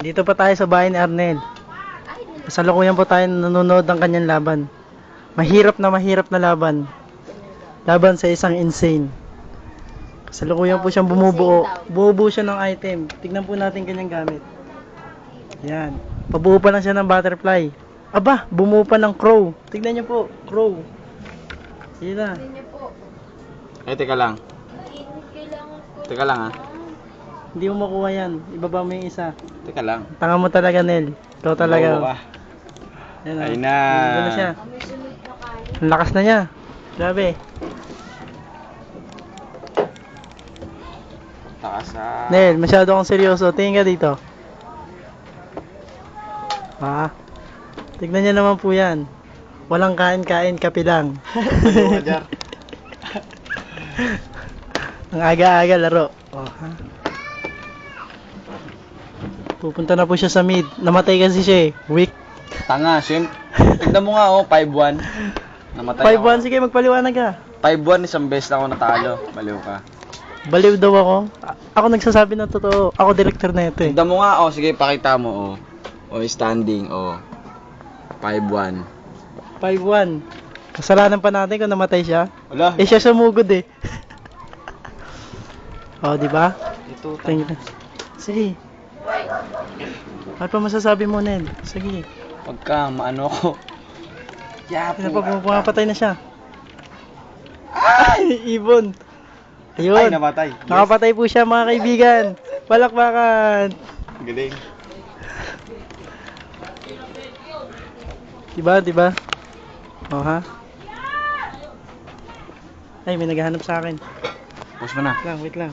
Dito pa tayo sa bahay ni Arnel. Kasalukuyan po tayo nanonood ng kanyang laban. Mahirap na laban. Laban sa isang insane. Kasalukuyan po siyang bumubuo. Bumubuo siya ng item. Tignan po natin kanyang gamit. Yan. Pabuo pa lang siya ng butterfly. Aba, bumuo pa ng crow. Tignan niyo po, crow. Yan na. Eh, teka lang. Teka lang ah. Hindi mo makuha yan. Ibaba mo yung isa. Teka lang. Tanga mo talaga, Nel. Ikaw talaga. Oo, ah. Yan na. Ayun na. Ayun na siya. Ang lakas na niya. Grabe. Takas ah. Nel, masyado akong seryoso. Tingin ka dito. Tignan niya naman po yan. Walang kain-kain, kape lang. Ano ka dyan? Ang aga-aga laro. Pupunta na po siya sa mid. Namatay kasi siya eh. Weak. Tanga, Sim. Tignan mo nga oh, 5-1. Namatay 5-1, sige magpaliwanag ka. 5-1, isang beses na ako natalo. Baliw ka. Baliw daw ako. Ako nagsasabi ng totoo. Ako director na ito eh. Tignan mo nga oh, sige pakita mo oh. Oh, standing oh. 5-1. 5-1. Kasalanan pa natin kung namatay siya. Wala. Eh siya sumugod eh. Oh, di ba? Ito. Tingnan. Sige. Ano pa masasabi mo, Nel? Sige. Pagka maano ko. Pumapatay na siya. Ay! Ibon. Ayun. Ay, namatay. Yes. Nakapatay po siya, mga kaibigan. Palakpakan. Galing. Diba? Oh, ha? Ay, may naghahanap sa akin. Pause mo na. Wait lang.